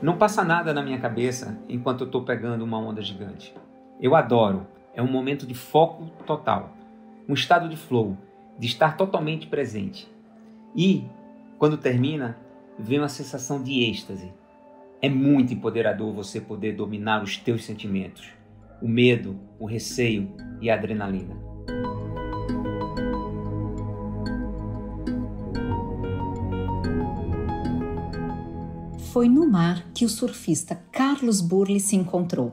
Não passa nada na minha cabeça enquanto eu estou pegando uma onda gigante. Eu adoro, é um momento de foco total, um estado de flow, de estar totalmente presente. E, quando termina, vem uma sensação de êxtase. É muito empoderador você poder dominar os teus sentimentos, o medo, o receio e a adrenalina. Foi no mar que o surfista Carlos Burle se encontrou,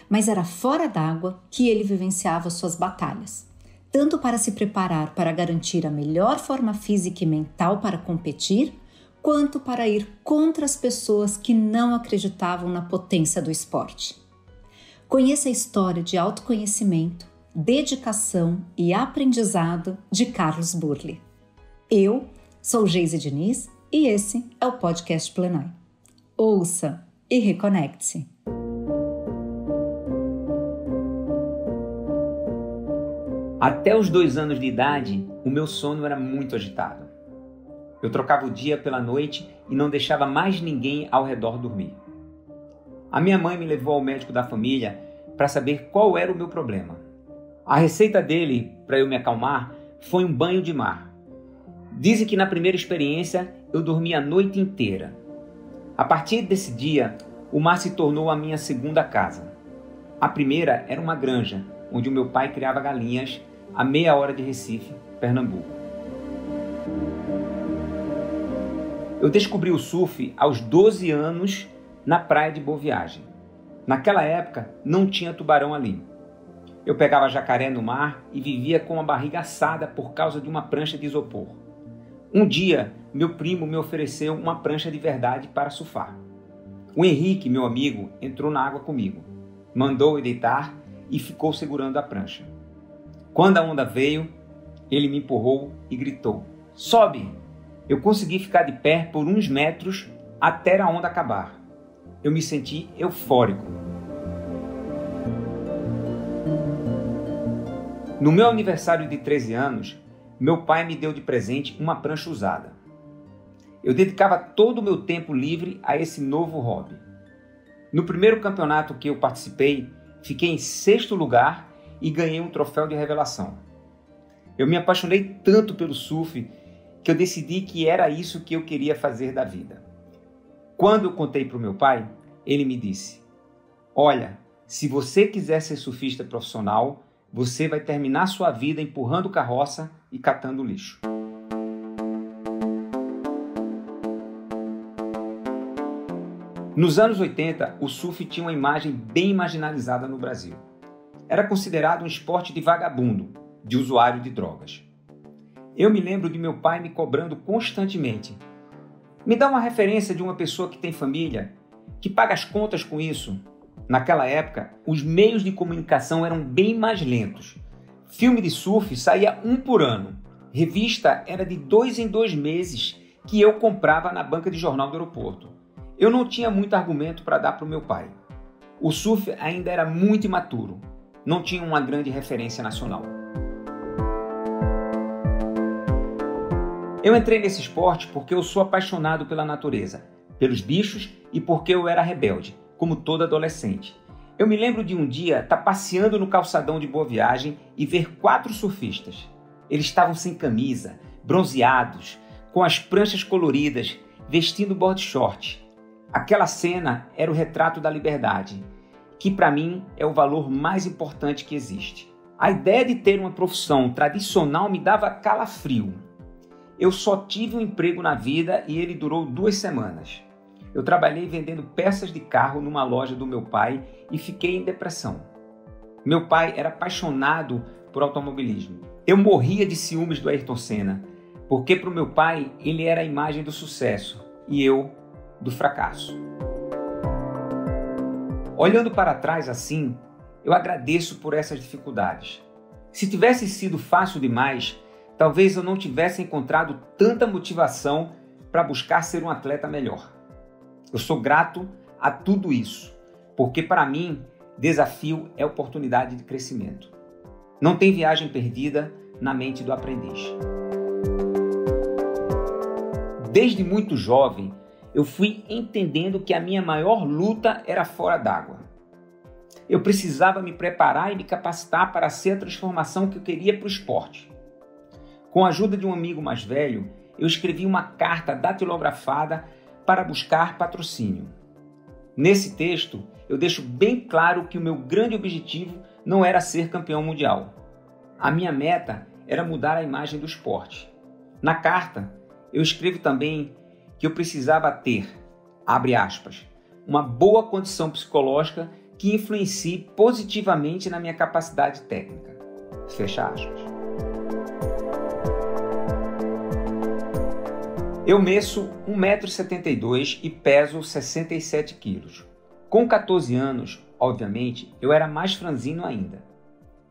mas era fora d'água que ele vivenciava suas batalhas, tanto para se preparar para garantir a melhor forma física e mental para competir, quanto para ir contra as pessoas que não acreditavam na potência do esporte. Conheça a história de autoconhecimento, dedicação e aprendizado de Carlos Burle. Eu sou Geise Diniz e esse é o podcast Plenai. Ouça e reconecte-se. Até os 2 anos de idade, o meu sono era muito agitado. Eu trocava o dia pela noite e não deixava mais ninguém ao redor dormir. A minha mãe me levou ao médico da família para saber qual era o meu problema. A receita dele, para eu me acalmar, foi um banho de mar. Dizem que na primeira experiência eu dormi a noite inteira. A partir desse dia, o mar se tornou a minha segunda casa. A primeira era uma granja, onde o meu pai criava galinhas a meia hora de Recife, Pernambuco. Eu descobri o surf aos 12 anos na praia de Boa Viagem. Naquela época, não tinha tubarão ali. Eu pegava jacaré no mar e vivia com a barriga assada por causa de uma prancha de isopor. Um dia, meu primo me ofereceu uma prancha de verdade para surfar. O Henrique, meu amigo, entrou na água comigo, mandou eu deitar e ficou segurando a prancha. Quando a onda veio, ele me empurrou e gritou: "Sobe!" Eu consegui ficar de pé por uns metros até a onda acabar. Eu me senti eufórico. No meu aniversário de 13 anos, meu pai me deu de presente uma prancha usada. Eu dedicava todo o meu tempo livre a esse novo hobby. No primeiro campeonato que eu participei, fiquei em 6º lugar e ganhei um troféu de revelação. Eu me apaixonei tanto pelo surf que eu decidi que era isso que eu queria fazer da vida. Quando eu contei para o meu pai, ele me disse: "Olha, se você quiser ser surfista profissional, você vai terminar sua vida empurrando carroça e catando lixo." Nos anos 80, o surf tinha uma imagem bem marginalizada no Brasil. Era considerado um esporte de vagabundo, de usuário de drogas. Eu me lembro de meu pai me cobrando constantemente: "Me dá uma referência de uma pessoa que tem família, que paga as contas com isso." Naquela época, os meios de comunicação eram bem mais lentos. Filme de surf saía 1 por ano. Revista era de 2 em 2 meses que eu comprava na banca de jornal do aeroporto. Eu não tinha muito argumento para dar para o meu pai. O surf ainda era muito imaturo. Não tinha uma grande referência nacional. Eu entrei nesse esporte porque eu sou apaixonado pela natureza, pelos bichos e porque eu era rebelde, como todo adolescente. Eu me lembro de um dia estar passeando no calçadão de Boa Viagem e ver 4 surfistas. Eles estavam sem camisa, bronzeados, com as pranchas coloridas, vestindo board short. Aquela cena era o retrato da liberdade, que para mim é o valor mais importante que existe. A ideia de ter uma profissão tradicional me dava calafrio. Eu só tive um emprego na vida e ele durou 2 semanas. Eu trabalhei vendendo peças de carro numa loja do meu pai e fiquei em depressão. Meu pai era apaixonado por automobilismo. Eu morria de ciúmes do Ayrton Senna, porque para o meu pai ele era a imagem do sucesso e eu do fracasso. Olhando para trás assim, eu agradeço por essas dificuldades. Se tivesse sido fácil demais, talvez eu não tivesse encontrado tanta motivação para buscar ser um atleta melhor. Eu sou grato a tudo isso, porque para mim, desafio é oportunidade de crescimento. Não tem viagem perdida na mente do aprendiz. Desde muito jovem, eu fui entendendo que a minha maior luta era fora d'água. Eu precisava me preparar e me capacitar para ser a transformação que eu queria para o esporte. Com a ajuda de um amigo mais velho, eu escrevi uma carta datilografada para buscar patrocínio. Nesse texto, eu deixo bem claro que o meu grande objetivo não era ser campeão mundial. A minha meta era mudar a imagem do esporte. Na carta, eu escrevo também que eu precisava ter, abre aspas, uma boa condição psicológica que influencie positivamente na minha capacidade técnica. Fecha aspas. Eu meço 1,72 m e peso 67 kg. Com 14 anos, obviamente, eu era mais franzino ainda.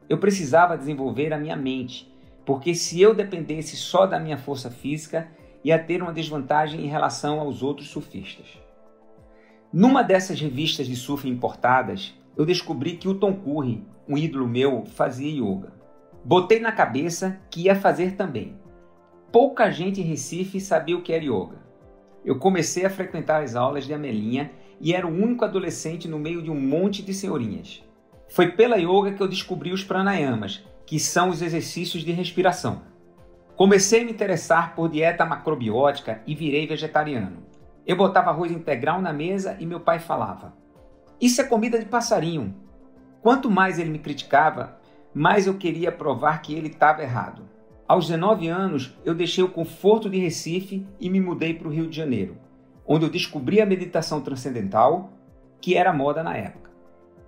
Eu precisava desenvolver a minha mente, porque se eu dependesse só da minha força física, ia ter uma desvantagem em relação aos outros surfistas. Numa dessas revistas de surf importadas, eu descobri que o Tom Curry, um ídolo meu, fazia yoga. Botei na cabeça que ia fazer também. Pouca gente em Recife sabia o que era yoga. Eu comecei a frequentar as aulas de Amelinha e era o único adolescente no meio de um monte de senhorinhas. Foi pela yoga que eu descobri os pranayamas, que são os exercícios de respiração. Comecei a me interessar por dieta macrobiótica e virei vegetariano. Eu botava arroz integral na mesa e meu pai falava: "Isso é comida de passarinho." Quanto mais ele me criticava, mais eu queria provar que ele estava errado. Aos 19 anos, eu deixei o conforto de Recife e me mudei para o Rio de Janeiro, onde eu descobri a meditação transcendental, que era moda na época.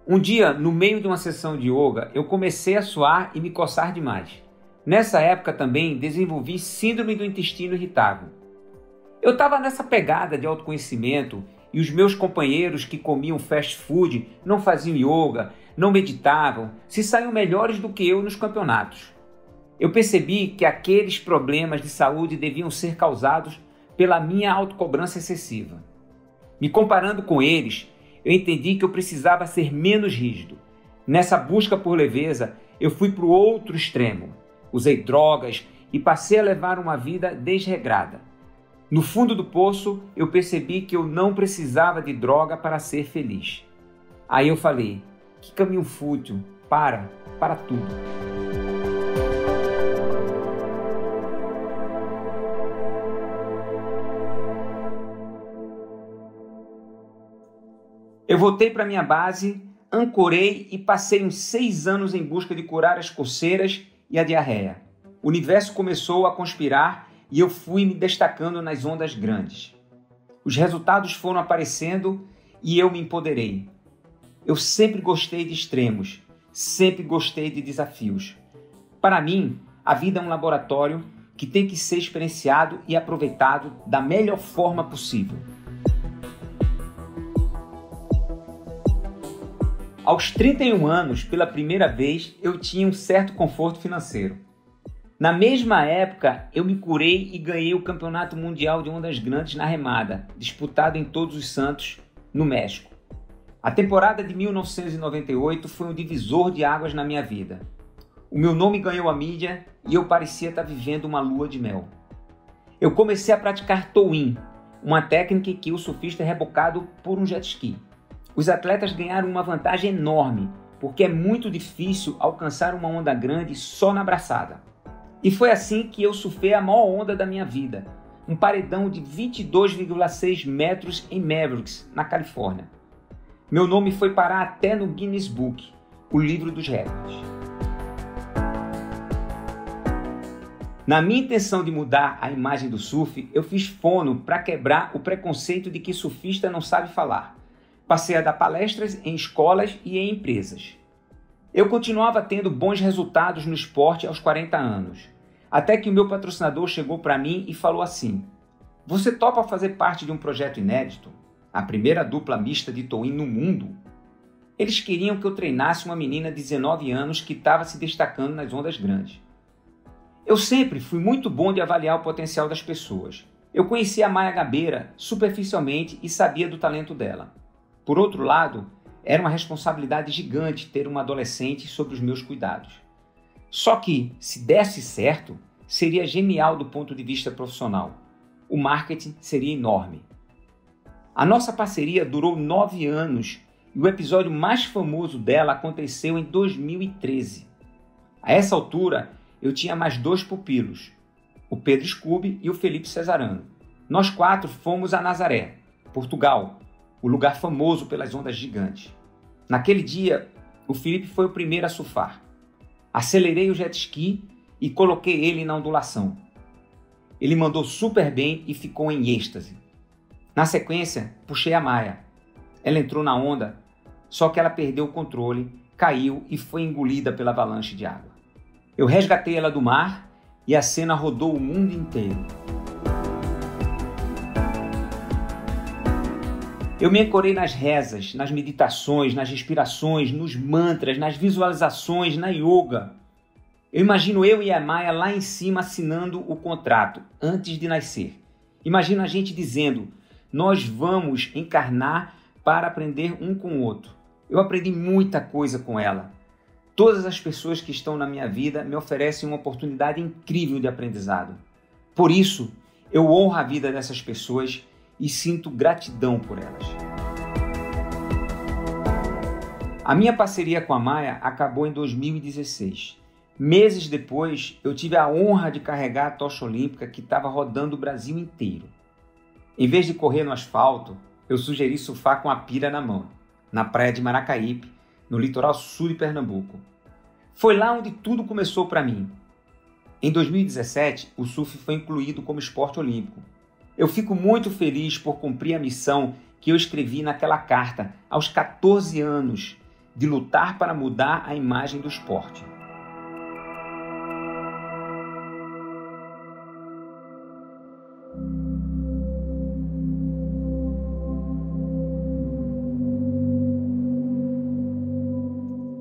Um dia, no meio de uma sessão de yoga, eu comecei a suar e me coçar demais. Nessa época também desenvolvi síndrome do intestino irritável. Eu estava nessa pegada de autoconhecimento e os meus companheiros que comiam fast food não faziam yoga, não meditavam, se saíam melhores do que eu nos campeonatos. Eu percebi que aqueles problemas de saúde deviam ser causados pela minha autocobrança excessiva. Me comparando com eles, eu entendi que eu precisava ser menos rígido. Nessa busca por leveza, eu fui para o outro extremo. Usei drogas e passei a levar uma vida desregrada. No fundo do poço, eu percebi que eu não precisava de droga para ser feliz. Aí eu falei: que caminho fútil, para tudo. Eu voltei para minha base, ancorei e passei uns 6 anos em busca de curar as coceiras e a diarreia. O universo começou a conspirar e eu fui me destacando nas ondas grandes. Os resultados foram aparecendo e eu me empoderei. Eu sempre gostei de extremos, sempre gostei de desafios. Para mim, a vida é um laboratório que tem que ser experienciado e aproveitado da melhor forma possível. Aos 31 anos, pela primeira vez, eu tinha um certo conforto financeiro. Na mesma época, eu me curei e ganhei o Campeonato Mundial de Ondas Grandes na remada, disputado em Todos os Santos, no México. A temporada de 1998 foi um divisor de águas na minha vida. O meu nome ganhou a mídia e eu parecia estar vivendo uma lua de mel. Eu comecei a praticar tow-in, uma técnica em que o surfista é rebocado por um jet ski. Os atletas ganharam uma vantagem enorme, porque é muito difícil alcançar uma onda grande só na braçada. E foi assim que eu surfei a maior onda da minha vida, um paredão de 22,6 metros em Mavericks, na Califórnia. Meu nome foi parar até no Guinness Book, o livro dos recordes. Na minha intenção de mudar a imagem do surf, eu fiz fono para quebrar o preconceito de que surfista não sabe falar. Passei a dar palestras em escolas e em empresas. Eu continuava tendo bons resultados no esporte aos 40 anos, até que o meu patrocinador chegou para mim e falou assim: "Você topa fazer parte de um projeto inédito? A primeira dupla mista de tow-in no mundo?" Eles queriam que eu treinasse uma menina de 19 anos que estava se destacando nas ondas grandes. Eu sempre fui muito bom de avaliar o potencial das pessoas. Eu conhecia a Maia Gabeira superficialmente e sabia do talento dela. Por outro lado, era uma responsabilidade gigante ter uma adolescente sob os meus cuidados. Só que, se desse certo, seria genial do ponto de vista profissional. O marketing seria enorme. A nossa parceria durou 9 anos e o episódio mais famoso dela aconteceu em 2013. A essa altura, eu tinha mais 2 pupilos, o Pedro Scooby e o Felipe Cesarano. Nós 4 fomos a Nazaré, Portugal, o lugar famoso pelas ondas gigantes. Naquele dia, o Felipe foi o primeiro a surfar. Acelerei o jet ski e coloquei ele na ondulação. Ele mandou super bem e ficou em êxtase. Na sequência, puxei a Maia. Ela entrou na onda, só que ela perdeu o controle, caiu e foi engolida pela avalanche de água. Eu resgatei ela do mar e a cena rodou o mundo inteiro. Eu me ancorei nas rezas, nas meditações, nas respirações, nos mantras, nas visualizações, na yoga. Eu imagino eu e a Maia lá em cima assinando o contrato, antes de nascer. Imagino a gente dizendo, nós vamos encarnar para aprender um com o outro. Eu aprendi muita coisa com ela. Todas as pessoas que estão na minha vida me oferecem uma oportunidade incrível de aprendizado. Por isso, eu honro a vida dessas pessoas e sinto gratidão por elas. A minha parceria com a Maia acabou em 2016. Meses depois, eu tive a honra de carregar a tocha olímpica que estava rodando o Brasil inteiro. Em vez de correr no asfalto, eu sugeri surfar com a pira na mão, na praia de Maracaípe, no litoral sul de Pernambuco. Foi lá onde tudo começou para mim. Em 2017, o surf foi incluído como esporte olímpico. Eu fico muito feliz por cumprir a missão que eu escrevi naquela carta, aos 14 anos, de lutar para mudar a imagem do esporte.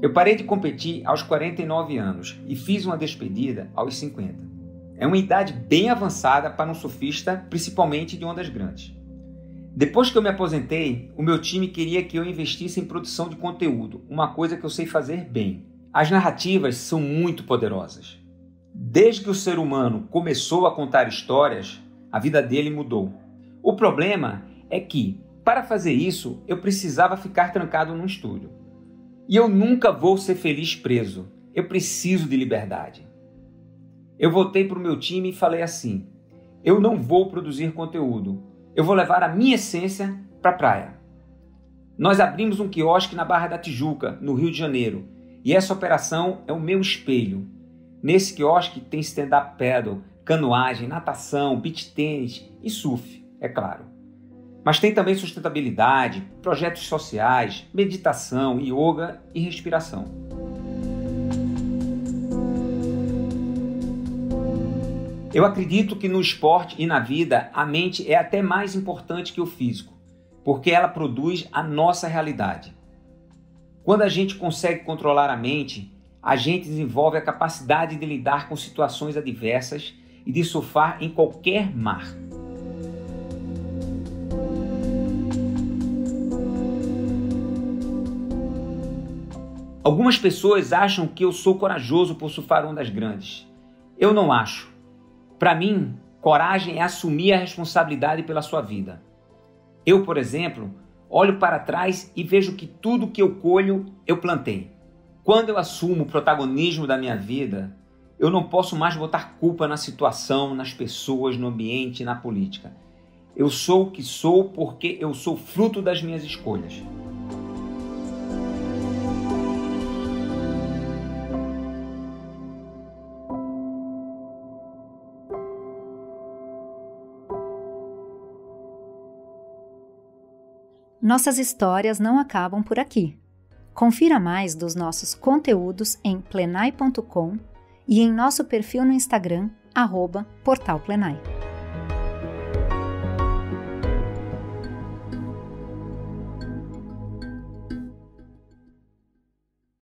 Eu parei de competir aos 49 anos e fiz uma despedida aos 50. É uma idade bem avançada para um surfista, principalmente de ondas grandes. Depois que eu me aposentei, o meu time queria que eu investisse em produção de conteúdo, uma coisa que eu sei fazer bem. As narrativas são muito poderosas. Desde que o ser humano começou a contar histórias, a vida dele mudou. O problema é que, para fazer isso, eu precisava ficar trancado num estúdio. E eu nunca vou ser feliz preso. Eu preciso de liberdade. Eu voltei para o meu time e falei assim, eu não vou produzir conteúdo. Eu vou levar a minha essência para a praia. Nós abrimos um quiosque na Barra da Tijuca, no Rio de Janeiro. E essa operação é o meu espelho. Nesse quiosque tem stand-up paddle, canoagem, natação, beach tênis e surf, é claro. Mas tem também sustentabilidade, projetos sociais, meditação, yoga e respiração. Eu acredito que no esporte e na vida a mente é até mais importante que o físico, porque ela produz a nossa realidade. Quando a gente consegue controlar a mente, a gente desenvolve a capacidade de lidar com situações adversas e de surfar em qualquer mar. Algumas pessoas acham que eu sou corajoso por surfar ondas grandes. Eu não acho. Para mim, coragem é assumir a responsabilidade pela sua vida. Eu, por exemplo, olho para trás e vejo que tudo que eu colho, eu plantei. Quando eu assumo o protagonismo da minha vida, eu não posso mais botar culpa na situação, nas pessoas, no ambiente, na política. Eu sou o que sou porque eu sou fruto das minhas escolhas. Nossas histórias não acabam por aqui. Confira mais dos nossos conteúdos em plenai.com e em nosso perfil no Instagram, @portalplenai.